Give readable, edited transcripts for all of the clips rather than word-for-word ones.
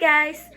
guys,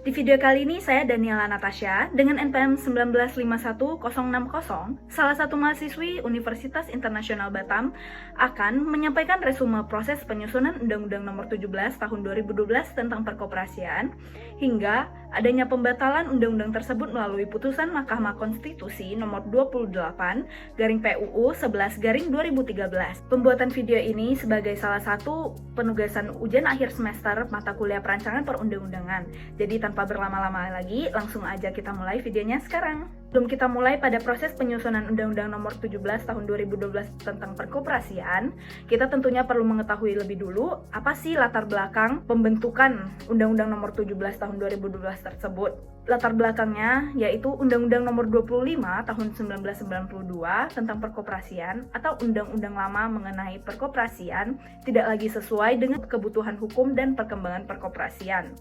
di video kali ini saya Daniela Natasha dengan NPM 1951060, salah satu mahasiswi Universitas Internasional Batam, akan menyampaikan resume proses penyusunan Undang-Undang Nomor 17 Tahun 2012 tentang Perkoperasian hingga adanya pembatalan undang-undang tersebut melalui putusan Mahkamah Konstitusi Nomor 28/PUU 11/2013. Pembuatan video ini sebagai salah satu penugasan ujian akhir semester mata kuliah perancangan perundang-undangan. Jadi tanpa berlama-lama lagi, langsung aja kita mulai videonya sekarang. Sebelum kita mulai pada proses penyusunan Undang-Undang Nomor 17 Tahun 2012 tentang Perkoperasian, kita tentunya perlu mengetahui lebih dulu apa sih latar belakang pembentukan Undang-Undang Nomor 17 Tahun 2012 tersebut. Latar belakangnya yaitu Undang-Undang Nomor 25 Tahun 1992 tentang Perkoperasian atau Undang-Undang lama mengenai perkoperasian tidak lagi sesuai dengan kebutuhan hukum dan perkembangan perkoperasian.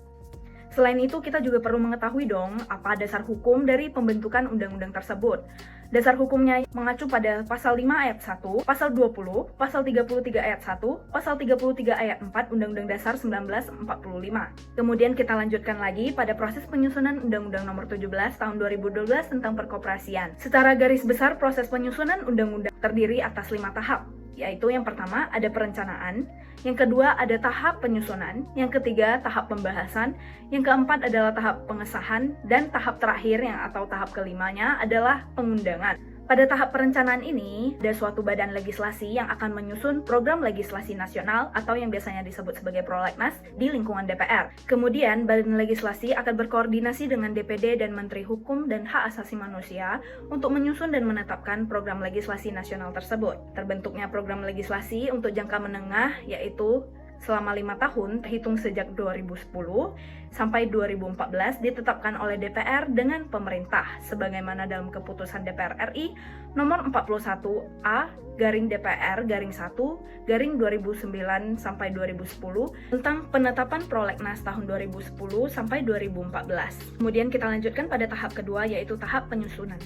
Selain itu, kita juga perlu mengetahui dong apa dasar hukum dari pembentukan undang-undang tersebut. Dasar hukumnya mengacu pada Pasal 5 Ayat 1, Pasal 20, Pasal 33 Ayat 1, Pasal 33 Ayat 4 Undang-Undang Dasar 1945. Kemudian kita lanjutkan lagi pada proses penyusunan Undang-Undang Nomor 17 Tahun 2012 tentang Perkoperasian. Secara garis besar, proses penyusunan undang-undang terdiri atas 5 tahap. Yaitu yang pertama ada perencanaan, yang kedua ada tahap penyusunan, yang ketiga tahap pembahasan, yang keempat adalah tahap pengesahan, dan tahap terakhir atau tahap kelimanya adalah pengundangan. Pada tahap perencanaan ini, ada suatu badan legislasi yang akan menyusun program legislasi nasional atau yang biasanya disebut sebagai prolegnas di lingkungan DPR. Kemudian, badan legislasi akan berkoordinasi dengan DPD dan Menteri Hukum dan Hak Asasi Manusia untuk menyusun dan menetapkan program legislasi nasional tersebut. Terbentuknya program legislasi untuk jangka menengah yaitu selama 5 tahun terhitung sejak 2010 sampai 2014 ditetapkan oleh DPR dengan pemerintah sebagaimana dalam keputusan DPR RI nomor 41A/DPR-1/2009 sampai 2010 tentang penetapan prolegnas tahun 2010 sampai 2014. Kemudian kita lanjutkan pada tahap kedua yaitu tahap penyusunan.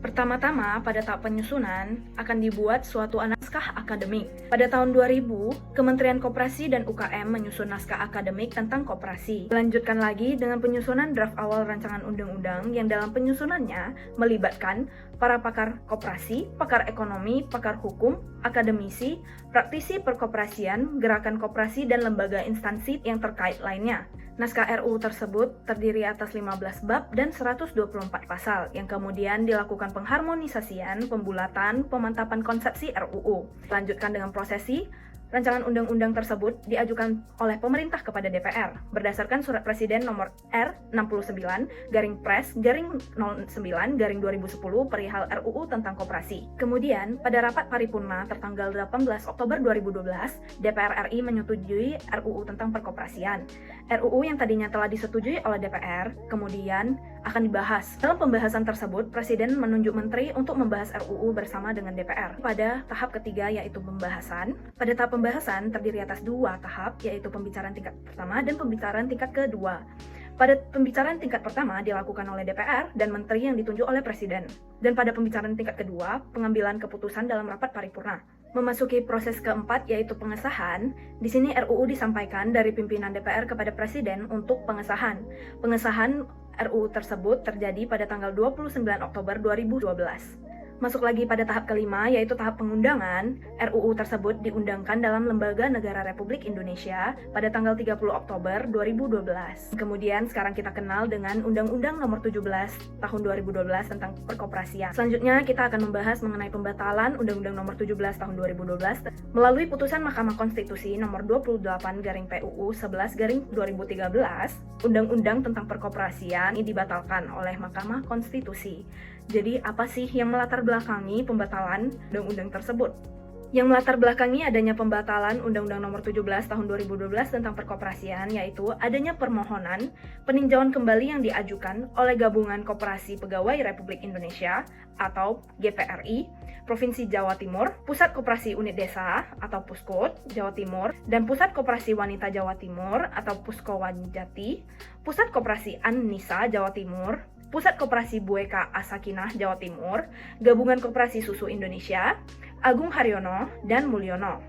Pertama-tama, pada tahap penyusunan akan dibuat suatu naskah akademik. Pada tahun 2000, Kementerian Koperasi dan UKM menyusun naskah akademik tentang koperasi. Dilanjutkan lagi dengan penyusunan draft awal rancangan undang-undang yang dalam penyusunannya melibatkan para pakar koperasi, pakar ekonomi, pakar hukum, akademisi, praktisi perkoperasian, gerakan koperasi, dan lembaga instansi yang terkait lainnya. Naskah RUU tersebut terdiri atas 15 bab dan 124 pasal yang kemudian dilakukan pengharmonisasian, pembulatan, pemantapan konsepsi RUU. Lanjutkan dengan prosesi. Rancangan undang-undang tersebut diajukan oleh pemerintah kepada DPR berdasarkan Surat Presiden nomor R69/09/2010 perihal RUU tentang koperasi. Kemudian, pada rapat paripurna tertanggal 18 Oktober 2012, DPR RI menyetujui RUU tentang perkoperasian. RUU yang tadinya telah disetujui oleh DPR, kemudian akan dibahas. Dalam pembahasan tersebut, Presiden menunjuk Menteri untuk membahas RUU bersama dengan DPR. Pada tahap ketiga yaitu pembahasan. Pada tahap pembahasan terdiri atas 2 tahap, yaitu pembicaraan tingkat pertama dan pembicaraan tingkat kedua. Pada pembicaraan tingkat pertama dilakukan oleh DPR dan Menteri yang ditunjuk oleh Presiden. Dan pada pembicaraan tingkat kedua, pengambilan keputusan dalam rapat paripurna. Memasuki proses keempat yaitu pengesahan. Di sini RUU disampaikan dari pimpinan DPR kepada Presiden untuk pengesahan. Pengesahan RUU tersebut terjadi pada tanggal 29 Oktober 2012. Masuk lagi pada tahap kelima, yaitu tahap pengundangan. RUU tersebut diundangkan dalam Lembaga Negara Republik Indonesia pada tanggal 30 Oktober 2012. Kemudian sekarang kita kenal dengan Undang-Undang Nomor 17 Tahun 2012 tentang Perkoperasian. Selanjutnya kita akan membahas mengenai pembatalan Undang-Undang Nomor 17 Tahun 2012 melalui putusan Mahkamah Konstitusi Nomor 28/PUU 11/2013. Undang-Undang tentang Perkoperasian ini dibatalkan oleh Mahkamah Konstitusi. Jadi, apa sih yang melatar belakangi pembatalan undang-undang tersebut? Yang melatar belakangi adanya pembatalan Undang-Undang Nomor 17 Tahun 2012 tentang Perkoperasian yaitu adanya permohonan peninjauan kembali yang diajukan oleh Gabungan Koperasi Pegawai Republik Indonesia atau GPRI, Provinsi Jawa Timur, Pusat Koperasi Unit Desa atau Puskot Jawa Timur, dan Pusat Koperasi Wanita Jawa Timur atau Puskowanjati, Pusat Koperasi An-Nisa Jawa Timur, Pusat Koperasi Bueka Asakinah Jawa Timur, Gabungan Koperasi Susu Indonesia, Agung Haryono, dan Mulyono.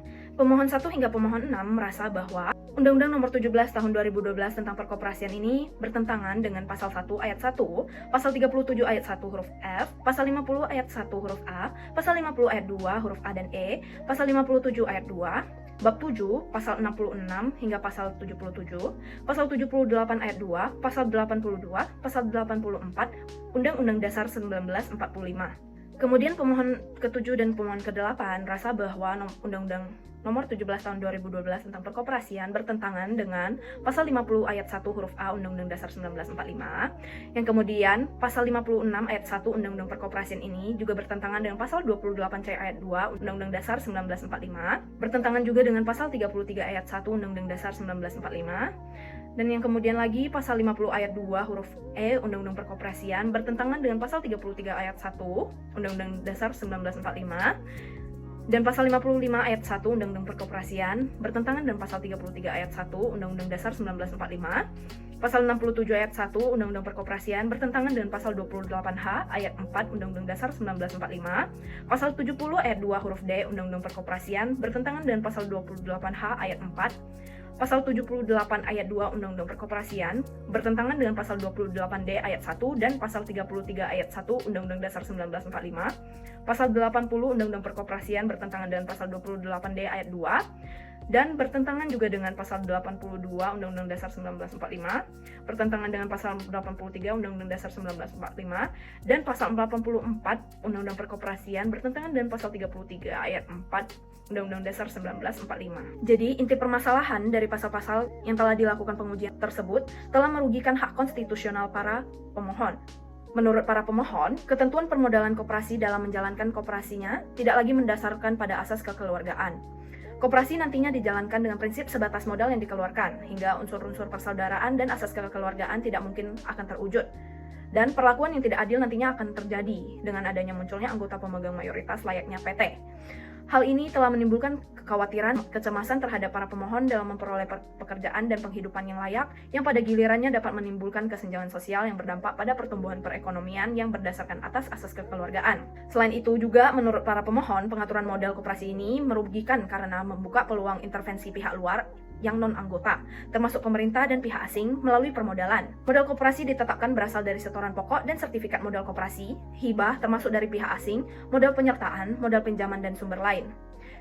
Pemohon 1 hingga pemohon 6 merasa bahwa Undang-Undang Nomor 17 Tahun 2012 tentang Perkoperasian ini bertentangan dengan Pasal 1 Ayat 1, Pasal 37 Ayat 1 huruf F, Pasal 50 Ayat 1 huruf A, Pasal 50 Ayat 2 huruf A dan E, Pasal 57 Ayat 2, Bab 7, Pasal 66 hingga Pasal 77, Pasal 78 Ayat 2, Pasal 82, Pasal 84, Undang-Undang Dasar 1945. Kemudian pemohon ke-7 dan pemohon ke-8 rasa bahwa Undang-Undang Nomor 17 Tahun 2012 tentang Perkoperasian bertentangan dengan Pasal 50 Ayat 1 huruf A Undang-Undang Dasar 1945, yang kemudian Pasal 56 Ayat 1 Undang-Undang Perkoperasian ini juga bertentangan dengan Pasal 28C Ayat 2 Undang-Undang Dasar 1945, bertentangan juga dengan Pasal 33 Ayat 1 Undang-Undang Dasar 1945, dan yang kemudian lagi Pasal 50 Ayat 2 huruf E Undang-Undang Perkoperasian bertentangan dengan Pasal 33 Ayat 1 Undang-Undang Dasar 1945, dan Pasal 55 Ayat 1 Undang-Undang Perkoperasian bertentangan dengan Pasal 33 Ayat 1 Undang-Undang Dasar 1945, Pasal 67 Ayat 1 Undang-Undang Perkoperasian bertentangan dengan Pasal 28H Ayat 4 Undang-Undang Dasar 1945, Pasal 70 Ayat 2 huruf D Undang-Undang Perkoperasian bertentangan dengan Pasal 28H Ayat 4, Pasal 78 Ayat 2 Undang-Undang Perkoperasian bertentangan dengan Pasal 28D Ayat 1 dan Pasal 33 Ayat 1 Undang-Undang Dasar 1945, Pasal 80 Undang-Undang Perkoperasian bertentangan dengan Pasal 28D Ayat 2, dan bertentangan juga dengan Pasal 82 Undang-Undang Dasar 1945, bertentangan dengan Pasal 83 Undang-Undang Dasar 1945, dan Pasal 84 Undang-Undang Perkoperasian bertentangan dengan Pasal 33 Ayat 4 Undang-Undang Dasar 1945. Jadi, inti permasalahan dari pasal-pasal yang telah dilakukan pengujian tersebut telah merugikan hak konstitusional para pemohon. Menurut para pemohon, ketentuan permodalan koperasi dalam menjalankan koperasinya tidak lagi mendasarkan pada asas kekeluargaan. Koperasi nantinya dijalankan dengan prinsip sebatas modal yang dikeluarkan, hingga unsur-unsur persaudaraan dan asas kekeluargaan tidak mungkin akan terwujud. Dan perlakuan yang tidak adil nantinya akan terjadi dengan adanya munculnya anggota pemegang mayoritas layaknya PT. Hal ini telah menimbulkan kekhawatiran, kecemasan terhadap para pemohon dalam memperoleh pekerjaan dan penghidupan yang layak, yang pada gilirannya dapat menimbulkan kesenjangan sosial yang berdampak pada pertumbuhan perekonomian yang berdasarkan atas asas kekeluargaan. Selain itu juga, menurut para pemohon, pengaturan modal koperasi ini merugikan karena membuka peluang intervensi pihak luar yang non-anggota, termasuk pemerintah dan pihak asing melalui permodalan. Modal koperasi ditetapkan berasal dari setoran pokok dan sertifikat modal koperasi, hibah termasuk dari pihak asing, modal penyertaan, modal pinjaman dan sumber lain.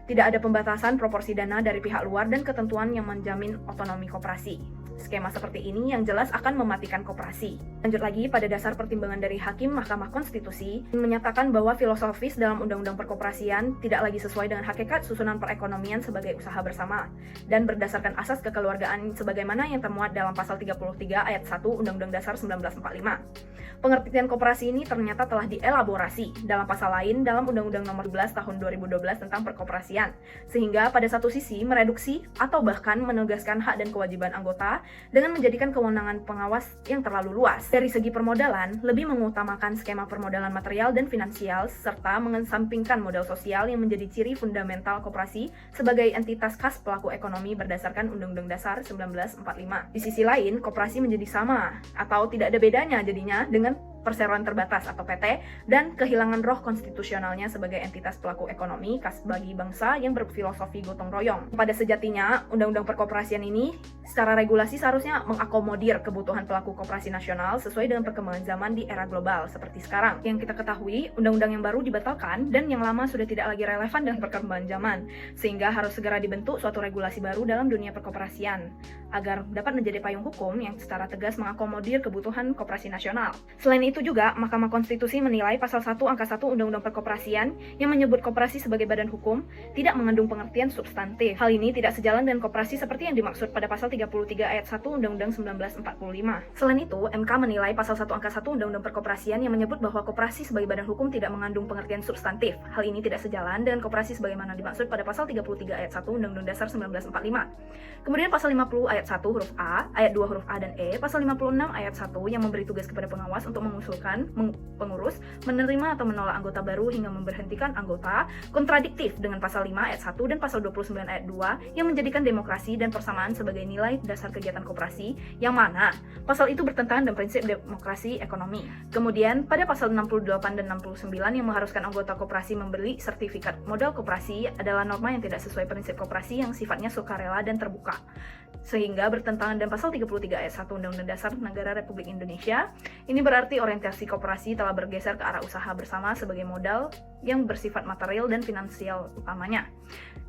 Tidak ada pembatasan proporsi dana dari pihak luar dan ketentuan yang menjamin otonomi koperasi. Skema seperti ini yang jelas akan mematikan koperasi. Lanjut lagi, pada dasar pertimbangan dari Hakim Mahkamah Konstitusi menyatakan bahwa filosofis dalam Undang-Undang Perkoperasian tidak lagi sesuai dengan hakikat susunan perekonomian sebagai usaha bersama dan berdasarkan asas kekeluargaan sebagaimana yang termuat dalam Pasal 33 Ayat 1 Undang-Undang Dasar 1945. Pengertian koperasi ini ternyata telah dielaborasi dalam pasal lain dalam Undang-Undang Nomor 12 Tahun 2012 tentang Perkoperasian, sehingga pada satu sisi mereduksi atau bahkan menegaskan hak dan kewajiban anggota dengan menjadikan kewenangan pengawas yang terlalu luas. Dari segi permodalan, lebih mengutamakan skema permodalan material dan finansial, serta mengesampingkan modal sosial yang menjadi ciri fundamental koperasi sebagai entitas khas pelaku ekonomi berdasarkan Undang-Undang Dasar 1945. Di sisi lain, koperasi menjadi sama atau tidak ada bedanya jadinya dengan perseroan terbatas atau PT dan kehilangan roh konstitusionalnya sebagai entitas pelaku ekonomi khas bagi bangsa yang berfilosofi gotong royong. Pada sejatinya, Undang-Undang Perkoperasian ini secara regulasi seharusnya mengakomodir kebutuhan pelaku koperasi nasional sesuai dengan perkembangan zaman di era global seperti sekarang. Yang kita ketahui, undang-undang yang baru dibatalkan dan yang lama sudah tidak lagi relevan dengan perkembangan zaman, sehingga harus segera dibentuk suatu regulasi baru dalam dunia perkoperasian agar dapat menjadi payung hukum yang secara tegas mengakomodir kebutuhan koperasi nasional. Selain itu juga, Mahkamah Konstitusi menilai Pasal 1 Angka 1 Undang-Undang Perkoperasian yang menyebut koperasi sebagai badan hukum tidak mengandung pengertian substantif. Hal ini tidak sejalan dengan koperasi seperti yang dimaksud pada Pasal 33 Ayat 1 Undang-Undang 1945. Selain itu, MK menilai Pasal 1 Angka 1 Undang-Undang Perkoperasian yang menyebut bahwa koperasi sebagai badan hukum tidak mengandung pengertian substantif. Hal ini tidak sejalan dengan koperasi sebagaimana dimaksud pada Pasal 33 Ayat 1 Undang-Undang Dasar 1945. Kemudian Pasal 50 Ayat 1 huruf A, Ayat 2 huruf A dan E, Pasal 56 Ayat 1 yang memberi tugas kepada pengawas untuk mengusulkan pengurus menerima atau menolak anggota baru hingga memberhentikan anggota, kontradiktif dengan pasal 5 ayat 1 dan pasal 29 ayat 2 yang menjadikan demokrasi dan persamaan sebagai nilai dasar kegiatan koperasi, yang mana pasal itu bertentangan dengan prinsip demokrasi ekonomi. Kemudian pada pasal 68 dan 69 yang mengharuskan anggota koperasi membeli sertifikat modal koperasi adalah norma yang tidak sesuai prinsip koperasi yang sifatnya sukarela dan terbuka, sehingga bertentangan dengan pasal 33 ayat 1 Undang-Undang Dasar Negara Republik Indonesia. Ini berarti orientasi koperasi telah bergeser ke arah usaha bersama sebagai modal yang bersifat material dan finansial utamanya.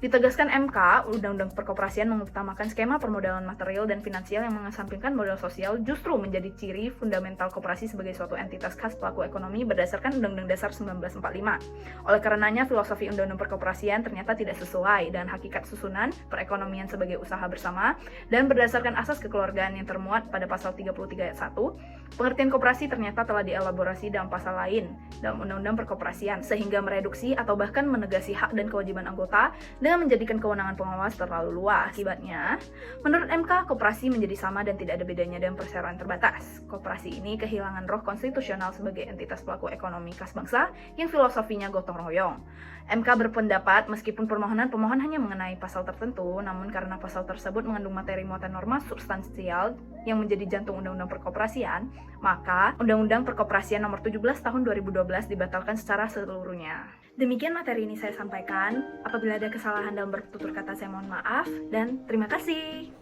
Ditegaskan MK, Undang-Undang Perkoperasian mengutamakan skema permodalan material dan finansial yang mengesampingkan modal sosial justru menjadi ciri fundamental koperasi sebagai suatu entitas khas pelaku ekonomi berdasarkan Undang-Undang Dasar 1945. Oleh karenanya, filosofi Undang-Undang Perkoperasian ternyata tidak sesuai dengan hakikat susunan perekonomian sebagai usaha bersama, dan berdasarkan asas kekeluargaan yang termuat pada pasal 33 ayat 1, pengertian koperasi ternyata telah dielaborasi dalam pasal lain dalam Undang-Undang Perkoperasian, sehingga mereduksi atau bahkan menegasi hak dan kewajiban anggota dengan menjadikan kewenangan pengawas terlalu luas. Akibatnya, menurut MK, koperasi menjadi sama dan tidak ada bedanya dengan perseroan terbatas. Koperasi ini kehilangan roh konstitusional sebagai entitas pelaku ekonomi khas bangsa yang filosofinya gotong royong. MK berpendapat meskipun permohonan pemohon hanya mengenai pasal tertentu, namun karena pasal tersebut mengandung materi muatan norma substansial yang menjadi jantung Undang-Undang Perkoperasian, maka Undang-Undang Perkoperasian Nomor 17 Tahun 2012 dibatalkan secara seluruhnya. Demikian materi ini saya sampaikan. Apabila ada kesalahan dalam bertutur kata, saya mohon maaf dan terima kasih.